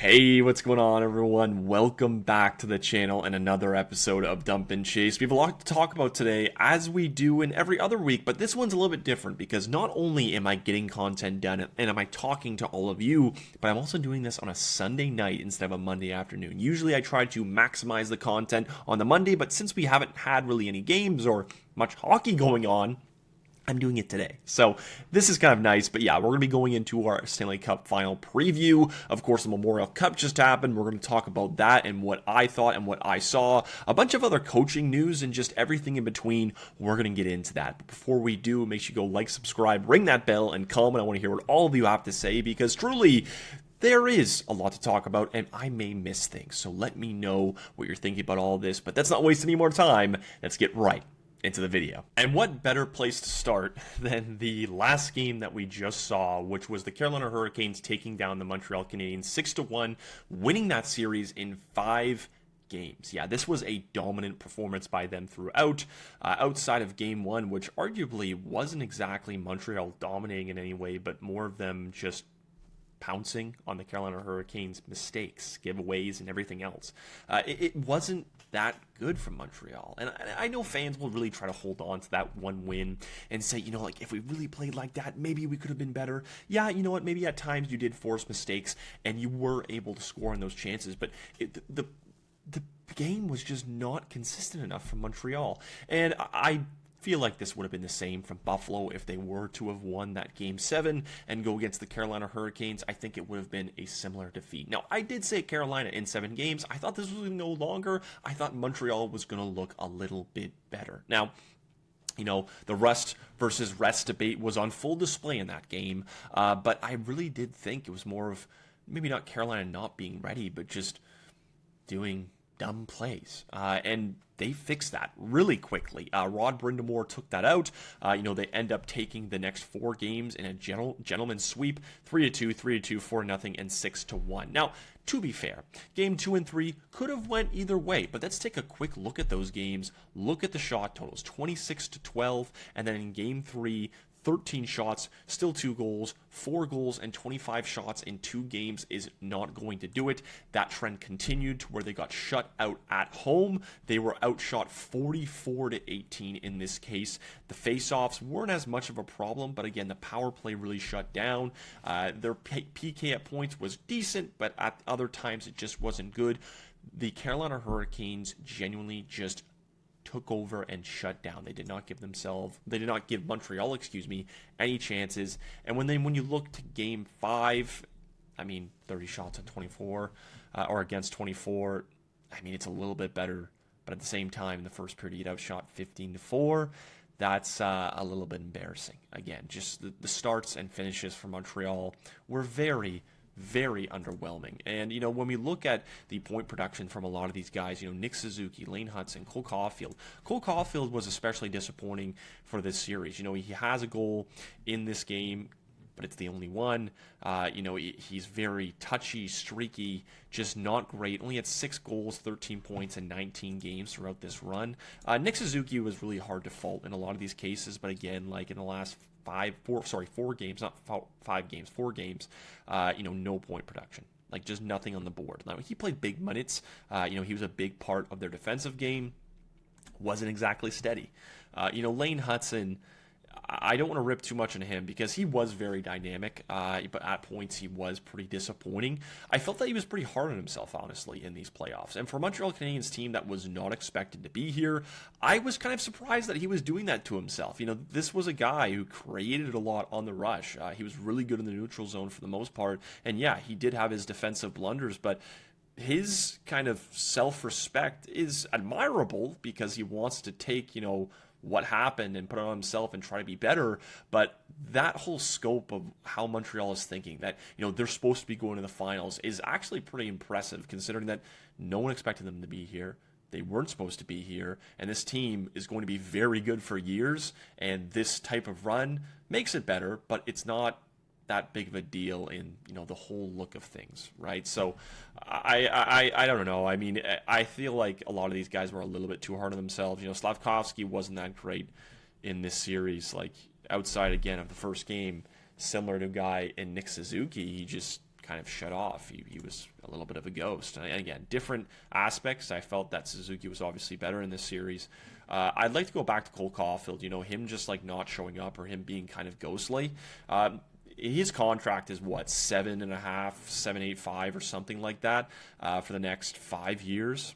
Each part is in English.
Hey, what's going on, everyone? Welcome back to the channel and another episode of Dump and Chase. We have a lot to talk about today, as we do in every other week, but this one's a little bit different because not only am I getting content done and am I talking to all of you, but I'm also doing this on a Sunday night instead of a Monday afternoon. Usually I try to maximize the content on the Monday, but since we haven't had really any games or much hockey going on, I'm doing it today. So this is kind of nice, but yeah, we're going to be going into our Stanley Cup Final preview. Of course, the Memorial Cup just happened. We're going to talk about that and what I thought and what I saw. A bunch of other coaching news and just everything in between. We're going to get into that. But before we do, make sure you go like, subscribe, ring that bell, and comment. I want to hear what all of you have to say because truly, there is a lot to talk about, and I may miss things. So let me know what you're thinking about all of this. But let's not waste any more time. Let's get right into the video. And what better place to start than the last game that we just saw, which was the Carolina Hurricanes taking down the Montreal Canadiens 6-1, winning that series in 5 games. Yeah, this was a dominant performance by them throughout, outside of game 1, which arguably wasn't exactly Montreal dominating in any way, but more of them just pouncing on the Carolina Hurricanes' mistakes, giveaways, and everything else. It wasn't that good from Montreal. And I know fans will really try to hold on to that one win and say, you know, like, if we really played like that, maybe we could have been better. Yeah, you know what, maybe at times you did force mistakes and you were able to score on those chances, but the game was just not consistent enough from Montreal. And I feel like this would have been the same from Buffalo if they were to have won that Game 7 and go against the Carolina Hurricanes. I think it would have been a similar defeat. Now, I did say Carolina in 7 games. I thought this was no longer. I thought Montreal was going to look a little bit better. Now, you know, the rust versus rest debate was on full display in that game, but I really did think it was more of maybe not Carolina not being ready, but just doing dumb plays. And they fixed that really quickly. Rod Brind'Amour took that out. They end up taking the next 4 games in a gentleman's sweep, 3-2, 3-2, 4-0, and 6-1. Now, to be fair, game 2 and 3 could have went either way, but let's take a quick look at those games. Look at the shot totals, 26-12, and then in game 3, 13 shots, still 2 goals, 4 goals, and 25 shots in 2 games is not going to do it. That trend continued to where they got shut out at home. They were outshot 44-18 in this case. The faceoffs weren't as much of a problem, but again, the power play really shut down. Their PK at points was decent, but at other times it just wasn't good. The Carolina Hurricanes genuinely just took over and shut down. They did not give Montreal, any chances. And when you look to game 5, 30 shots on 24, or against 24, it's a little bit better. But at the same time, in the first period, you outshot 15-4. That's a little bit embarrassing. Again, just the starts and finishes for Montreal were very, very underwhelming. And, when we look at the point production from a lot of these guys, Nick Suzuki, Lane Hutson, Cole Caulfield. Cole Caulfield was especially disappointing for this series. He has a goal in this game, but it's the only one. He's very touchy, streaky, just not great. Only had 6 goals, 13 points in 19 games throughout this run. Nick Suzuki was really hard to fault in a lot of these cases, but again, like in the last 4 games, no point production. Like, just nothing on the board. Now, he played big minutes. He was a big part of their defensive game. Wasn't exactly steady. Lane Hutson, I don't want to rip too much on him because he was very dynamic, but at points he was pretty disappointing. I felt that he was pretty hard on himself, honestly, in these playoffs. And for a Montreal Canadiens team that was not expected to be here, I was kind of surprised that he was doing that to himself. This was a guy who created a lot on the rush. He was really good in the neutral zone for the most part. And yeah, he did have his defensive blunders, but his kind of self-respect is admirable because he wants to take, what happened and put it on himself and try to be better. But that whole scope of how Montreal is thinking that, they're supposed to be going to the finals is actually pretty impressive considering that no one expected them to be here. They weren't supposed to be here, and this team is going to be very good for years, and this type of run makes it better, but it's not that big of a deal in the whole look of things, right? So I don't know. I feel like a lot of these guys were a little bit too hard on themselves. Slavkovsky wasn't that great in this series. Like, outside again of the first game, similar to a guy in Nick Suzuki, he just kind of shut off. He was a little bit of a ghost. And again, different aspects. I felt that Suzuki was obviously better in this series. I'd like to go back to Cole Caulfield. Him just like not showing up or him being kind of ghostly. His contract is what, 7.5, 7.85 or something like that for the next 5 years.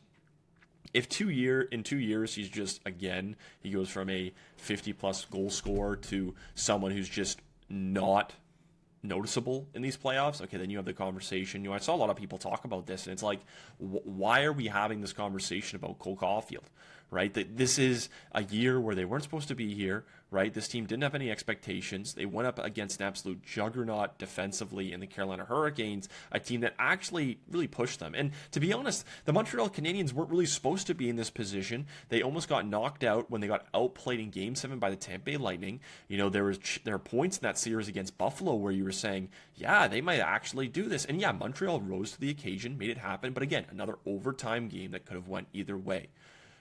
If in 2 years he's just, again, he goes from a 50-plus goal scorer to someone who's just not noticeable in these playoffs, okay, then you have the conversation. I saw a lot of people talk about this, and it's like, why are we having this conversation about Cole Caulfield, right? That this is a year where they weren't supposed to be here, right? This team didn't have any expectations. They went up against an absolute juggernaut defensively in the Carolina Hurricanes, a team that actually really pushed them. And to be honest, the Montreal Canadiens weren't really supposed to be in this position. They almost got knocked out when they got outplayed in Game 7 by the Tampa Bay Lightning. There are points in that series against Buffalo where you were saying, yeah, they might actually do this. And yeah, Montreal rose to the occasion, made it happen. But again, another overtime game that could have went either way.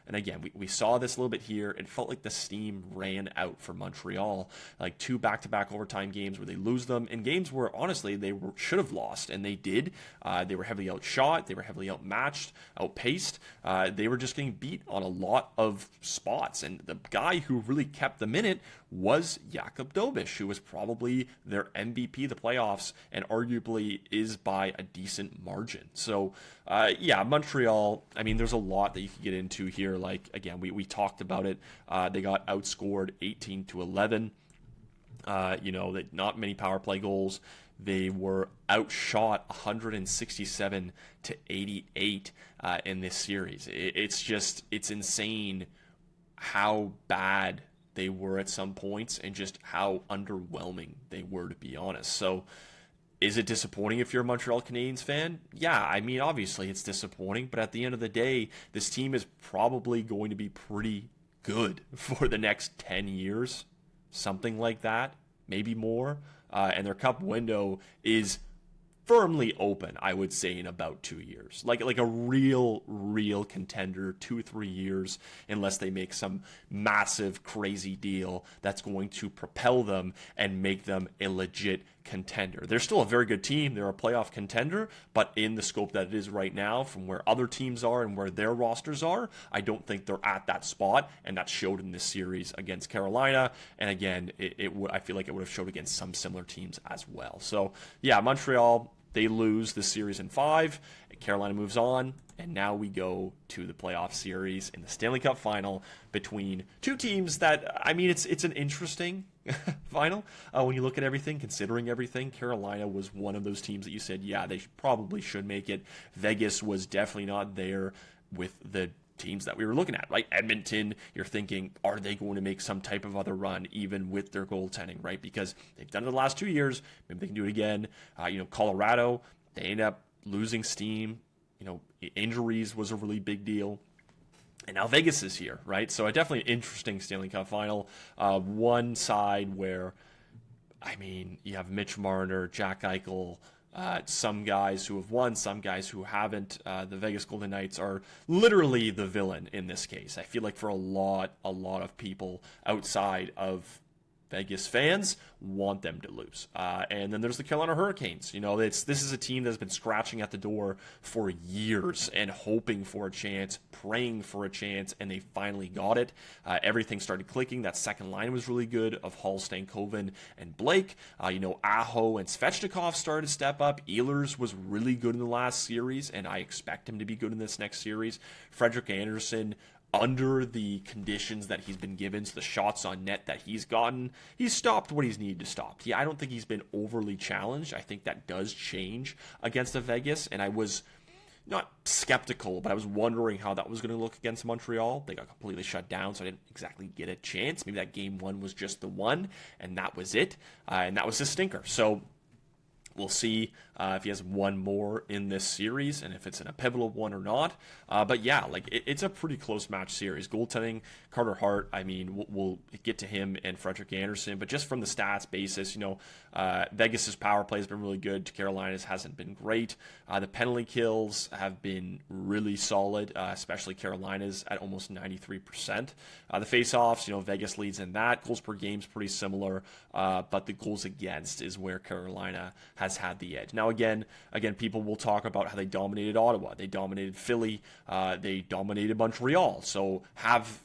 And again, we saw this a little bit here. It felt like the steam ran out for Montreal, like 2 back-to-back overtime games where they lose them, and games where, honestly, should have lost, and they did. They were heavily outshot. They were heavily outmatched, outpaced. They were just getting beat on a lot of spots, and the guy who really kept them in it was Jakub Dobeš, who was probably their MVP of the playoffs and arguably is by a decent margin. So, yeah, Montreal, I mean, there's a lot that you could get into here. Like, again, we talked about it. They got outscored 18-11. That not many power play goals. They were outshot 167-88 in this series. It's insane how bad they were at some points and just how underwhelming they were, to be honest. So, is it disappointing if you're a Montreal Canadiens fan? Yeah, I mean, obviously it's disappointing, but at the end of the day, this team is probably going to be pretty good for the next 10 years, something like that, maybe more. And their cup window is firmly open, I would say, in about 2 years. Like a real contender, 2-3 years, unless they make some massive, crazy deal that's going to propel them and make them a legit contender. They're still a very good team. They're a playoff contender, but in the scope that it is right now, from where other teams are and where their rosters are, I don't think they're at that spot, and that showed in this series against Carolina. And again, I feel like it would have showed against some similar teams as well. So, yeah, Montreal, they lose this series in 5. Carolina moves on, and now we go to the playoff series in the Stanley Cup Final between two teams that, I mean, it's an interesting final when you look at everything, considering everything. Carolina was one of those teams that you said, yeah, they probably should make it. Vegas was definitely not there with the teams that we were looking at, right? Edmonton, you're thinking, are they going to make some type of other run even with their goaltending, right? Because they've done it the last 2 years. Maybe they can do it again. Colorado, they end up losing steam. Injuries was a really big deal. And now Vegas is here, right? So definitely an interesting Stanley Cup Final. One side where, I mean, you have Mitch Marner, Jack Eichel, some guys who have won, some guys who haven't. The Vegas Golden Knights are literally the villain in this case. I feel like for a lot of people outside of Vegas fans want them to lose. And then there's the Carolina Hurricanes. This is a team that's been scratching at the door for years and hoping for a chance, praying for a chance, and they finally got it. Everything started clicking. That second line was really good of Hall, Stankoven, and Blake. Aho and Svechnikov started to step up. Ehlers was really good in the last series, and I expect him to be good in this next series. Frederik Andersen, under the conditions that he's been given, so the shots on net that he's gotten, he's stopped what he's needed to stop. I don't think he's been overly challenged. I think that does change against the Vegas, and I was not skeptical, but I was wondering how that was going to look against Montreal. They got completely shut down, so I didn't exactly get a chance. Maybe that game one was just the one, and that was it, and that was his stinker. So we'll see if he has one more in this series and if it's in a pivotal one or not. But yeah, it's a pretty close match series. Goaltending, Carter Hart, I mean, we'll get to him and Frederik Andersen, but just from the stats basis, Vegas's power play has been really good. Carolina's hasn't been great. The penalty kills have been really solid, especially Carolina's at almost 93%. The face-offs, Vegas leads in that. Goals per game is pretty similar, but the goals against is where Carolina has had the edge. Now, Now, again, people will talk about how they dominated Ottawa, they dominated Philly, they dominated Montreal. So have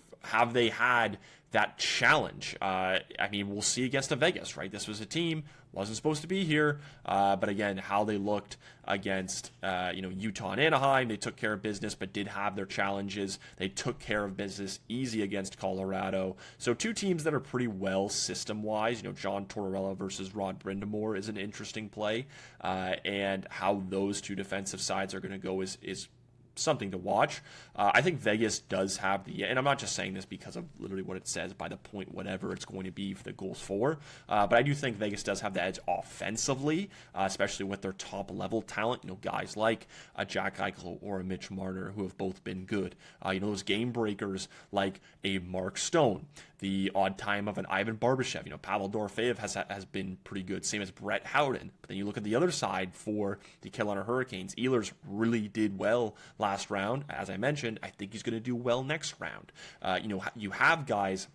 they had that challenge? I mean, we'll see against a Vegas, right? This was a team, wasn't supposed to be here, but again, how they looked against Utah and Anaheim, they took care of business, but did have their challenges. They took care of business easy against Colorado. So two teams that are pretty well system-wise. John Tortorella versus Rod Brind'Amour is an interesting play, and how those two defensive sides are going to go is something to watch. I think Vegas does have and I'm not just saying this because of literally what it says by the point whatever it's going to be for the goals for, but I do think Vegas does have the edge offensively, especially with their top level talent. Guys like a Jack Eichel or a Mitch Marner, who have both been good. Those game breakers like a Mark Stone, the odd time of an Ivan Barbashev. Pavel Dorofeyev has been pretty good, same as Brett Howden. But then you look at the other side for the Carolina Hurricanes. Ehlers really did well last round. As I mentioned, I think he's going to do well next round. You have guys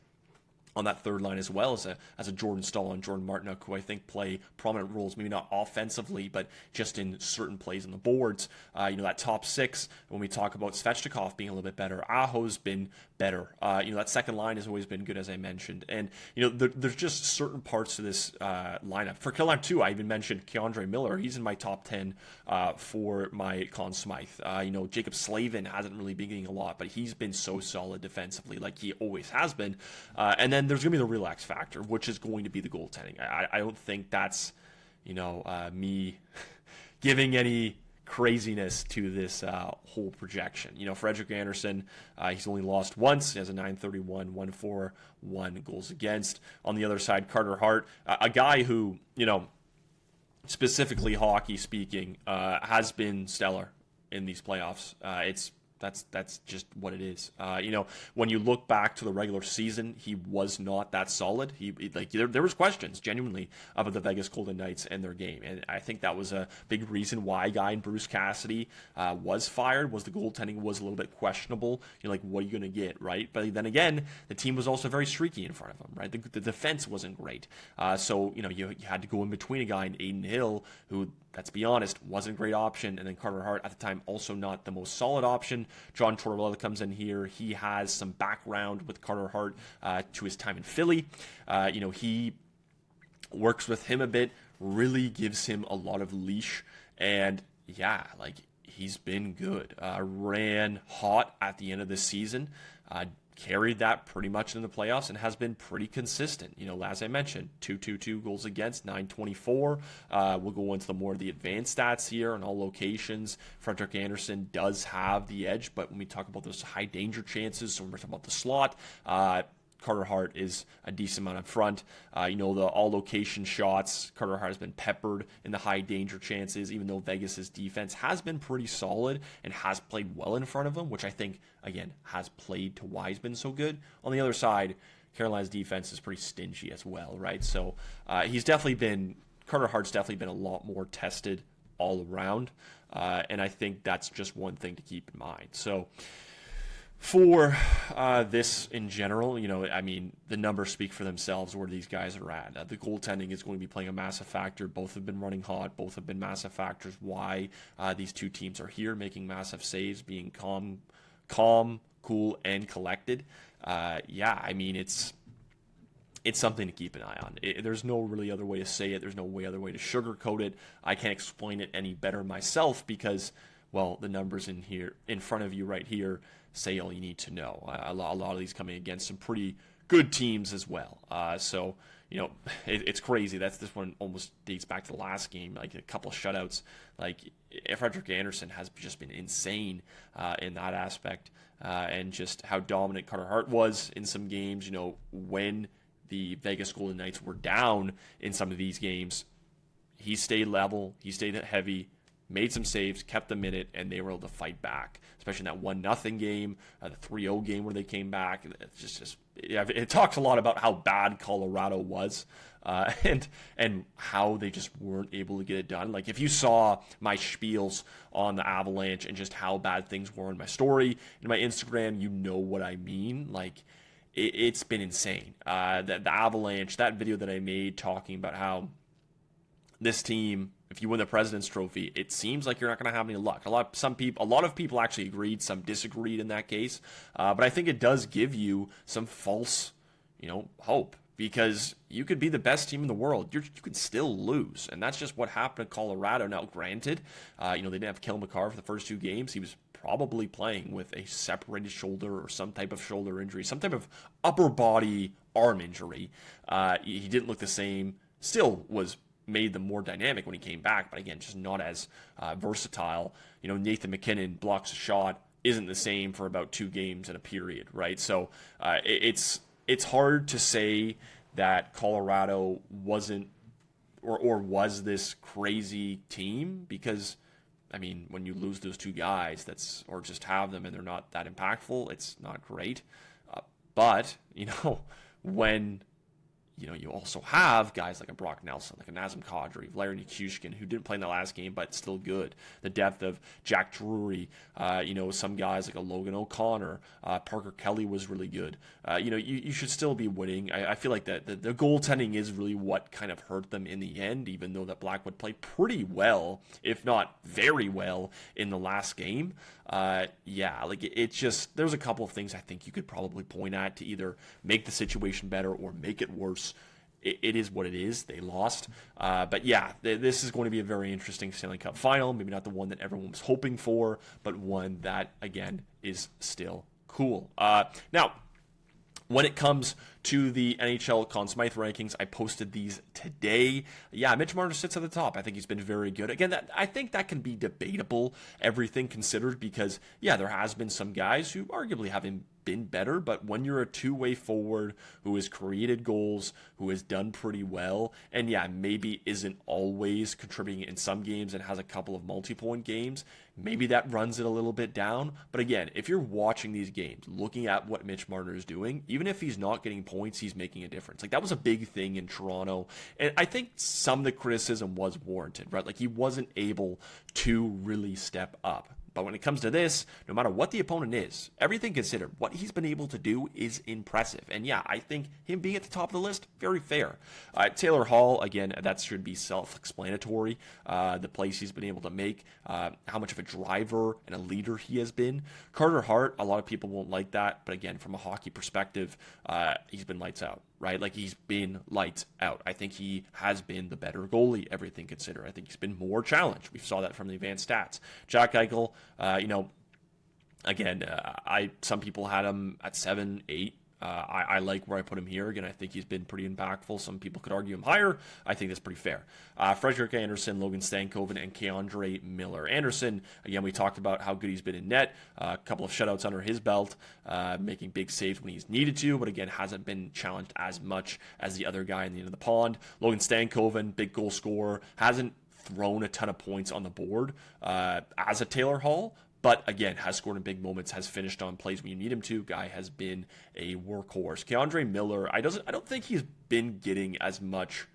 on that third line as well as a Jordan Staal and Jordan Martinook, who I think play prominent roles, maybe not offensively, but just in certain plays on the boards. That top six, when we talk about Svechnikov being a little bit better, Aho's been better. That second line has always been good, as I mentioned. And, there's just certain parts to this lineup. For Carolina, too, I even mentioned Keandre Miller. He's in my top 10 for my Conn Smythe. Jacob Slavin hasn't really been getting a lot, but he's been so solid defensively, like he always has been. And then there's going to be the real X factor, which is going to be the goaltending. I don't think that's, me giving any craziness to this whole projection. Frederik Andersen, he's only lost once. He has a .931, 141 goals against. On the other side, Carter Hart, a guy who, specifically hockey speaking, has been stellar in these playoffs. That's just what it is. When you look back to the regular season, he was not that solid. There was questions genuinely about the Vegas Golden Knights and their game, and I think that was a big reason why a guy in Bruce Cassidy was fired. Was the goaltending was a little bit questionable. What are you going to get, right? But then again, the team was also very streaky in front of him, right? The defense wasn't great, so you had to go in between a guy in Aiden Hill, who, let's be honest, wasn't a great option, and then Carter Hart at the time also not the most solid option. John Tortorella comes in here. He has some background with Carter Hart to his time in Philly. He works with him a bit, really gives him a lot of leash, and he's been good. Ran hot at the end of the season. Carried that pretty much in the playoffs and has been pretty consistent. As I mentioned, 222 goals against, 924. We'll go into more of the advanced stats here on all locations. Frederik Andersen does have the edge, but when we talk about those high danger chances, so when we're talking about the slot, Carter Hart is a decent amount up front. The all location shots, Carter Hart has been peppered in the high danger chances, even though Vegas's defense has been pretty solid and has played well in front of him, which I think, again, has played to why he's been so good. On the other side, Carolina's defense is pretty stingy as well, right? So Carter Hart's definitely been a lot more tested all around, and I think that's just one thing to keep in mind. So, for this in general, the numbers speak for themselves where these guys are at. The goaltending is going to be playing a massive factor. Both have been running hot. Both have been massive factors why these two teams are here, making massive saves, being calm, cool, and collected. It's something to keep an eye on. There's no really other way to say it. There's no other way to sugarcoat it. I can't explain it any better myself because, well, the numbers in front of you right here say all you need to know. A lot of these coming against some pretty good teams as well. It's crazy. This one almost dates back to the last game, like a couple of shutouts. Frederik Andersen has just been insane in that aspect, and just how dominant Carter Hart was in some games. When the Vegas Golden Knights were down in some of these games, he stayed level, he stayed heavy, made some saves, kept them in it, and they were able to fight back. Especially in that 1-0 game, the 3-0 game where they came back. It talks a lot about how bad Colorado was, and how they just weren't able to get it done. If you saw my spiels on the Avalanche and just how bad things were in my story, in my Instagram, you know what I mean. It's been insane. The Avalanche, that video that I made talking about how this team if you win the President's Trophy, it seems like you're not going to have any luck. A lot of people actually agreed, some disagreed in that case. But I think it does give you some false, hope, because you could be the best team in the world. You could still lose, and that's just what happened to Colorado. Now, granted, they didn't have Cale Makar for the first 2 games. He was probably playing with a separated shoulder or some type of shoulder injury, some type of upper body arm injury. He didn't look the same. Still was made them more dynamic when he came back, but again, just not as versatile. Nathan McKinnon blocks a shot, isn't the same for about 2 games in a period, right? So it's hard to say that Colorado wasn't or was this crazy team, because when you lose those 2 guys, or just have them and they're not that impactful, it's not great. But when you also have guys like a Brock Nelson, like a Nazem Kadri, Valeri Nichushkin, who didn't play in the last game, but still good. The depth of Jack Drury, some guys like a Logan O'Connor, Parker Kelly was really good. You should still be winning. I feel like that the goaltending is really what kind of hurt them in the end, even though that Blackwood played pretty well, if not very well, in the last game. It's just, there's a couple of things I think you could probably point at to either make the situation better or make it worse. It is what it is. They lost. This is going to be a very interesting Stanley Cup Final. Maybe not the one that everyone was hoping for, but one that, again, is still cool. Now, when it comes to the NHL Conn Smythe rankings, I posted these today. Yeah, Mitch Marner sits at the top. I think he's been very good. Again, I think that can be debatable, everything considered, because, there has been some guys who arguably haven't been better, but when you're a two-way forward who has created goals, who has done pretty well, and maybe isn't always contributing in some games and has a couple of multi-point games, maybe that runs it a little bit down. But again, if you're watching these games, looking at what Mitch Marner is doing, even if he's not getting points, he's making a difference. Like, that was a big thing in Toronto, and I think some of the criticism was warranted, right? Like, he wasn't able to really step up. But when it comes to this, no matter what the opponent is, everything considered, what he's been able to do is impressive. And I think him being at the top of the list, very fair. Taylor Hall, again, that should be self-explanatory. The plays he's been able to make, how much of a driver and a leader he has been. Carter Hart, a lot of people won't like that. But again, from a hockey perspective, he's been lights out. Right? Like, he's been lights out. I think he has been the better goalie, everything considered. I think he's been more challenged. We saw that from the advanced stats. Jack Eichel, some people had him at 7, 8. I like where I put him here. Again, I think he's been pretty impactful. Some people could argue him higher. I think that's pretty fair. Frederik, Andersen, Logan Stankoven, and K'Andre Miller. Andersen, again, we talked about how good he's been in net. A couple of shutouts under his belt, making big saves when he's needed to, but again, hasn't been challenged as much as the other guy in the end of the pond. Logan Stankoven, big goal scorer, hasn't thrown a ton of points on the board as a Taylor Hall, but again, has scored in big moments, has finished on plays when you need him to. Guy has been a workhorse. K'Andre Miller, I don't think he's been getting as much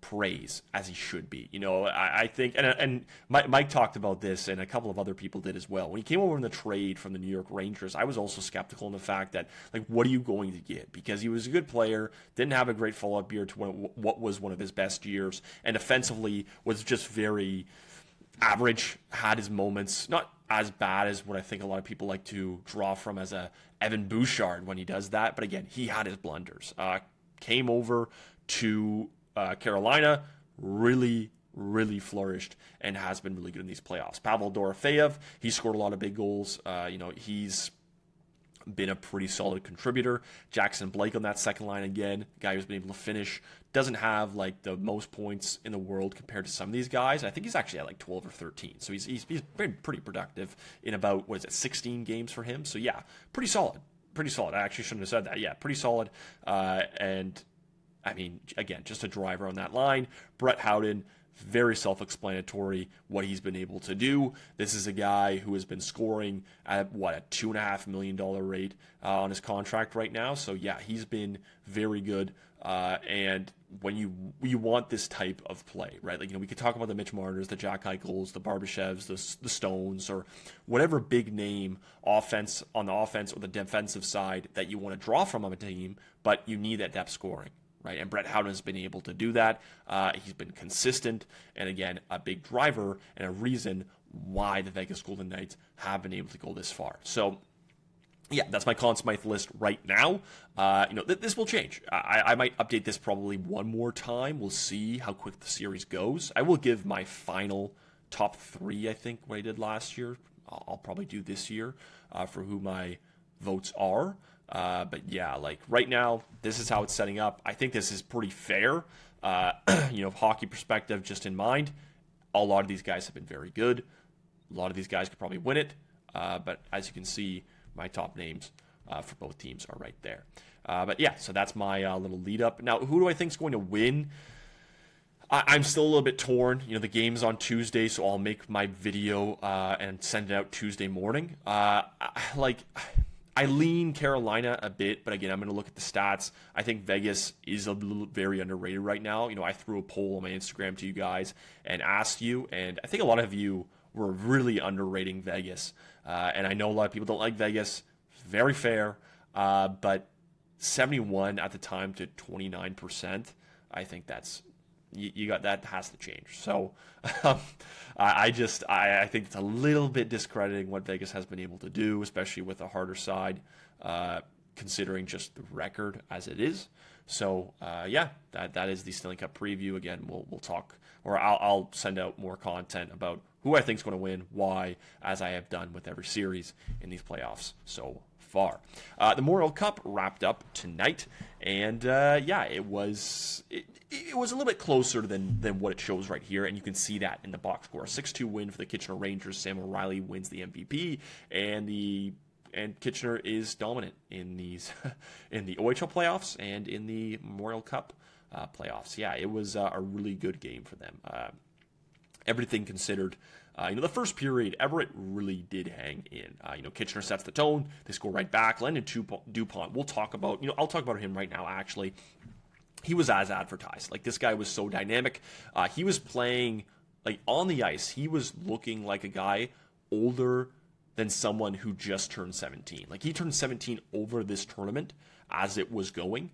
praise as he should be. I think, and Mike talked about this, and a couple of other people did as well. When he came over in the trade from the New York Rangers, I was also skeptical in the fact that, like, what are you going to get? Because he was a good player, didn't have a great follow-up year to what was one of his best years, and offensively was just very average, had his moments, not as bad as what I think a lot of people like to draw from as a Evan Bouchard when he does that. But again, he had his blunders. Came over to Carolina, really flourished and has been really good in these playoffs. Pavel Dorofeyev, he scored a lot of big goals. He's been a pretty solid contributor. Jackson Blake on that second line again, guy who's been able to finish. Doesn't have like the most points in the world compared to some of these guys. I think he's actually at like 12 or 13. So he's been pretty productive in about, 16 games for him. So pretty solid. I actually shouldn't have said that. Yeah, pretty solid. And I mean, again, just a driver on that line. Brett Howden, very self-explanatory what he's been able to do. This is a guy who has been scoring at, a $2.5 million rate on his contract right now. So, he's been very good. And when you want this type of play, right? Like, we could talk about the Mitch Marners, the Jack Eichels, the Barbashevs, the Stones, or whatever big name offense on the offense or the defensive side that you want to draw from on a team, but you need that depth scoring. right? And Brett Howden has been able to do that. He's been consistent, and again, a big driver and a reason why the Vegas Golden Knights have been able to go this far. So, yeah, that's my Conn Smythe list right now. This will change. I might update this probably one more time. We'll see how quick the series goes. I will give my final top 3, I think, what I did last year. I'll probably do this year for who my votes are. But yeah, like right now, this is how it's setting up. I think this is pretty fair. Hockey perspective just in mind. A lot of these guys have been very good. A lot of these guys could probably win it. But as you can see, my top names for both teams are right there. But yeah, so that's my little lead up. Now, who do I think is going to win? I'm still a little bit torn. The game's on Tuesday, so I'll make my video and send it out Tuesday morning. I lean Carolina a bit, but again, I'm going to look at the stats. I think Vegas is very underrated right now. I threw a poll on my Instagram to you guys and asked you, and I think a lot of you were really underrating Vegas. And I know a lot of people don't like Vegas. Very fair. But 71 at the time to 29%, I think that's you got that has to change. So I think it's a little bit discrediting what Vegas has been able to do, especially with a harder side, considering just the record as it is. So that is the Stanley Cup preview. Again, we'll talk, or I'll send out more content about who I think is going to win, why, as I have done with every series in these playoffs so far. The Memorial Cup wrapped up tonight, and it was a little bit closer than what it shows right here, and you can see that in the box score. 6-2 win for the Kitchener Rangers. Sam O'Reilly wins the MVP, and Kitchener is dominant in these in the OHL playoffs and in the Memorial Cup playoffs. Yeah, it was a really good game for them. Everything considered, the first period, Everett really did hang in. Kitchener sets the tone. They score right back. Landon Dupont, I'll talk about him right now, actually. He was as advertised. This guy was so dynamic. He was playing, on the ice. He was looking like a guy older than someone who just turned 17. He turned 17 over this tournament as it was going.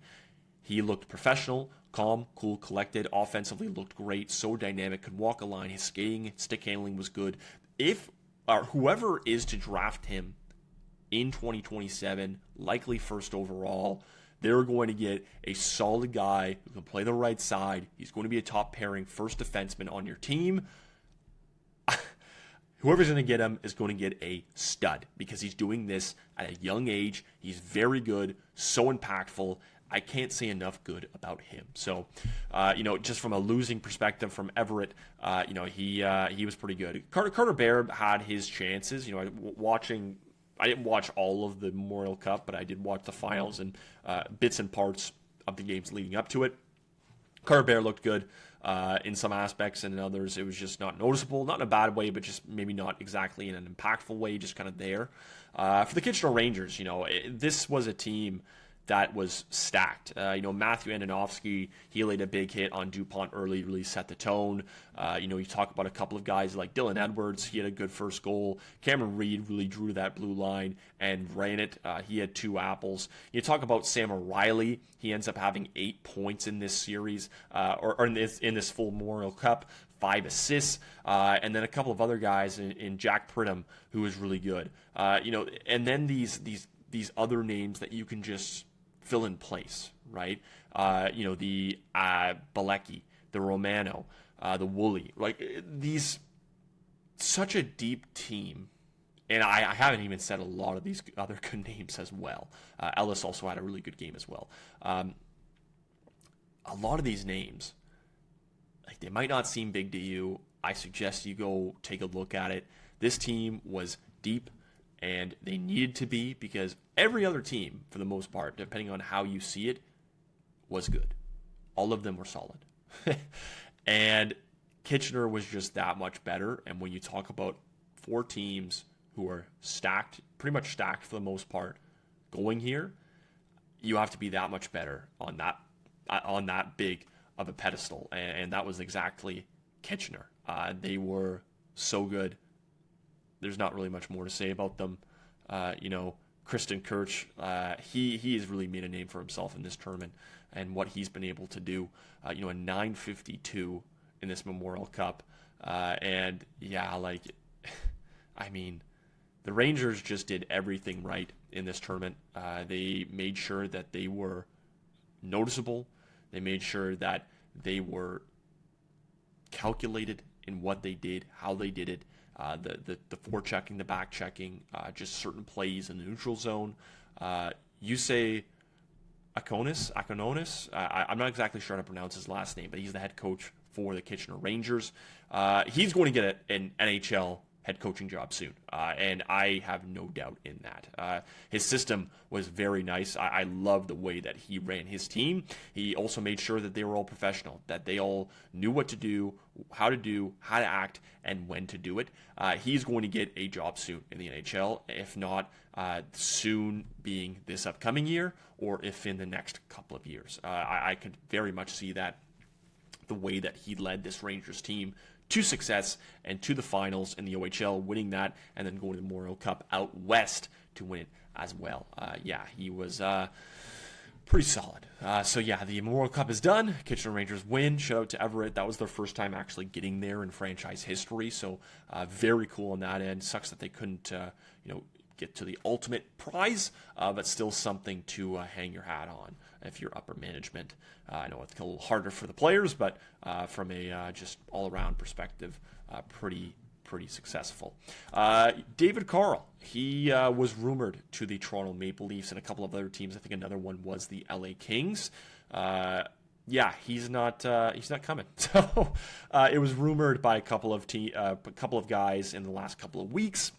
He looked professional, calm, cool, collected, offensively looked great, so dynamic, could walk a line. His skating, stick handling was good. If whoever is to draft him in 2027, likely first overall, they're going to get a solid guy who can play the right side. He's going to be a top pairing first defenseman on your team. Whoever's going to get him is going to get a stud because he's doing this at a young age. He's very good, so impactful. I can't say enough good about him. So, just from a losing perspective from Everett, he was pretty good. Carter Bear had his chances. I didn't watch all of the Memorial Cup, but I did watch the finals and bits and parts of the games leading up to it. Carter Bear looked good in some aspects, and in others it was just not noticeable. Not in a bad way, but just maybe not exactly in an impactful way, just kind of there. For the Kitchener Rangers, this was a team that was stacked. Matthew Andonovski, he laid a big hit on Dupont early, really set the tone. You talk about a couple of guys like Dylan Edwards, he had a good first goal. Cameron Reed really drew that blue line and ran it. He had 2 apples. You talk about Sam O'Reilly, he ends up having 8 points in this series, or in this full Memorial Cup. 5 assists, and then a couple of other guys in Jack Pridham, who was really good. And then these other names that you can just fill in place, right? The Balecki, the Romano, the Woolley, these, such a deep team. And I haven't even said a lot of these other good names as well. Ellis also had a really good game as well. A lot of these names, they might not seem big to you. I suggest you go take a look at it. This team was deep, and they needed to be, because every other team, for the most part, depending on how you see it, was good. All of them were solid. And Kitchener was just that much better. And when you talk about 4 teams who are stacked, pretty much stacked for the most part, going here, you have to be that much better on that big of a pedestal. And that was exactly Kitchener. They were so good. There's not really much more to say about them. Kristen Kirch, he has really made a name for himself in this tournament and what he's been able to do. A 952 in this Memorial Cup. And yeah, like, I mean, the Rangers just did everything right in this tournament. They made sure that they were noticeable. They made sure that they were calculated in what they did, how they did it. The forechecking, the back checking, just certain plays in the neutral zone. You say Akononis. I'm not exactly sure how to pronounce his last name, but he's the head coach for the Kitchener Rangers. He's going to get an NHL head coaching job soon, and I have no doubt in that. His system was very nice. I love the way that he ran his team. He also made sure that they were all professional, that they all knew what to do, how to act, and when to do it. He's going to get a job soon in the NHL, if not soon being this upcoming year, or if in the next couple of years. I could very much see that, the way that he led this Rangers team to success and to the finals in the OHL, winning that, and then going to the Memorial Cup out west to win it as well. He was pretty solid. The Memorial Cup is done. Kitchener Rangers win. Shout out to Everett. That was their first time actually getting there in franchise history, so very cool on that end. Sucks that they couldn't, get to the ultimate prize, but still something to hang your hat on if you're upper management. I know it's a little harder for the players, but from a just all-around perspective, pretty successful. David Carle, he was rumored to the Toronto Maple Leafs and a couple of other teams. I think another one was the LA Kings. He's not coming. So it was rumored by a couple of guys in the last couple of weeks.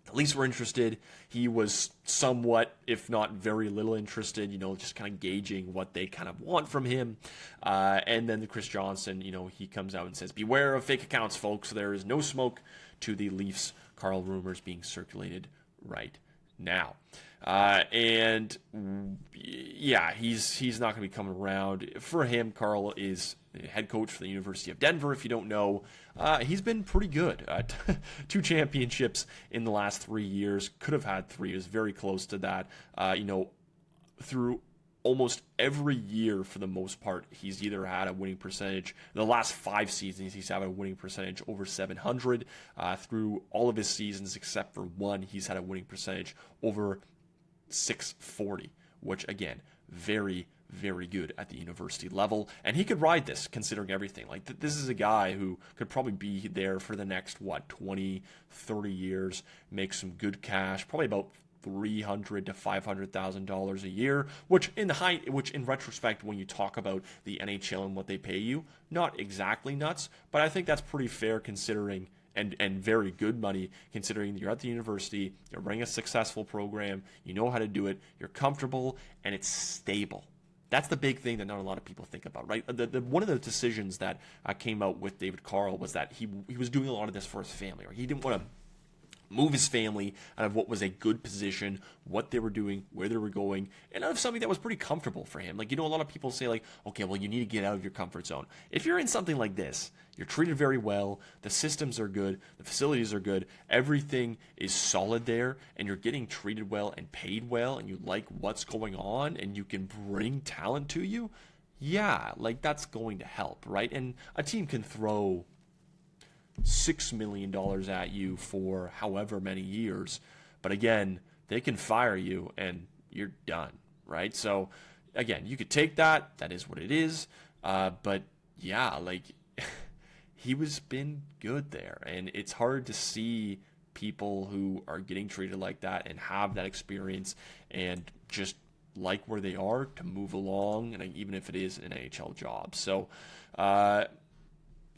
The Leafs were interested. He was somewhat, if not very little interested, just kind of gauging what they kind of want from him. And then the Chris Johnson, he comes out and says, beware of fake accounts, folks. There is no smoke to the Leafs Carle rumors being circulated right now. He's not going to be coming around. For him, Carle is head coach for the University of Denver. If you don't know, he's been pretty good. 2 championships in the last 3 years. Could have had 3. He was very close to that. Through almost every year, for the most part, he's either had a winning percentage. The last 5 seasons, he's had a winning percentage over 700. Through all of his seasons, except for one, he's had a winning percentage over 640, which, again, very, very good at the university level. And he could ride this, considering everything. Like, this is a guy who could probably be there for the next, 20, 30 years, make some good cash, probably about $300,000 to $500,000 a year, which in retrospect, when you talk about the NHL and what they pay you, not exactly nuts, but I think that's pretty fair considering, and very good money considering you're at the university, you're running a successful program, you know how to do it, you're comfortable, and it's stable. That's the big thing that not a lot of people think about, right? One of the decisions that came out with David Carle was that he was doing a lot of this for his family, or he didn't want to move his family out of what was a good position, what they were doing, where they were going, and out of something that was pretty comfortable for him. Like, a lot of people say, like, okay, well, you need to get out of your comfort zone. If you're in something like this, you're treated very well, the systems are good, the facilities are good, everything is solid there, and you're getting treated well and paid well, and you like what's going on, and you can bring talent to you, that's going to help, right? And a team can throw $6 million at you for however many years, but again, they can fire you and you're done, right? So again, you could take that is what it is, but he was been good there, and it's hard to see people who are getting treated like that and have that experience and just like where they are to move along, and even if it is an NHL job. So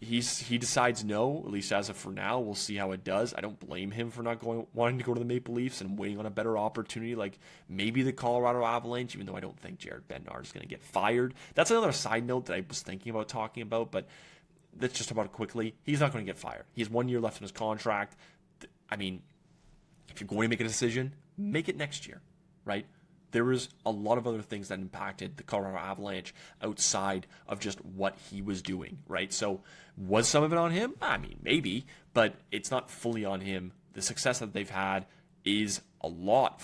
he decides no, at least as of for now. We'll see how it does. I don't blame him for not wanting to go to the Maple Leafs and waiting on a better opportunity, like maybe the Colorado Avalanche, even though I don't think Jared Bednar is going to get fired. That's another side note that I was thinking about talking about, but let's just about it quickly. He's not going to get fired. He has 1 year left in his contract. I mean, if you're going to make a decision, make it next year, right? There was a lot of other things that impacted the Colorado Avalanche outside of just what he was doing, right? So was some of it on him? I mean, maybe, but it's not fully on him. The success that they've had is a lot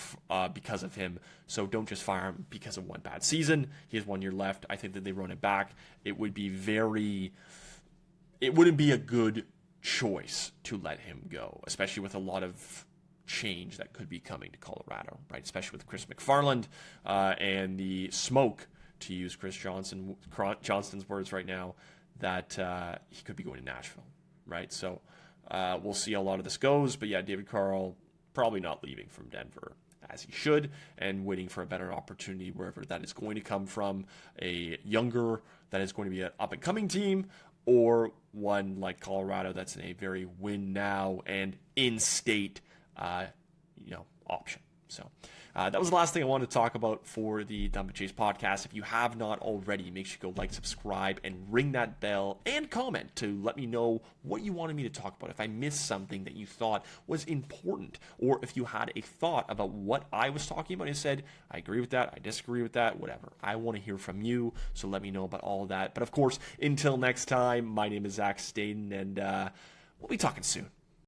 because of him. So don't just fire him because of one bad season. He has 1 year left. I think that they run it back. It wouldn't be a good choice to let him go, especially with a lot of change that could be coming to Colorado, right? Especially with Chris McFarland and the smoke, to use Johnston's words right now, that he could be going to Nashville, right? So we'll see how a lot of this goes. But yeah, David Carle probably not leaving from Denver as he should, and waiting for a better opportunity wherever that is going to come from, a younger that is going to be an up-and-coming team, or one like Colorado that's in a very win now and in-state option. So that was the last thing I wanted to talk about for the Dump and Chase podcast. If you have not already, make sure you go like, subscribe, and ring that bell, and comment to let me know what you wanted me to talk about. If I missed something that you thought was important, or if you had a thought about what I was talking about and said, I agree with that, I disagree with that, whatever. I want to hear from you, so let me know about all of that. But of course, until next time, my name is Zach Staden, and we'll be talking soon.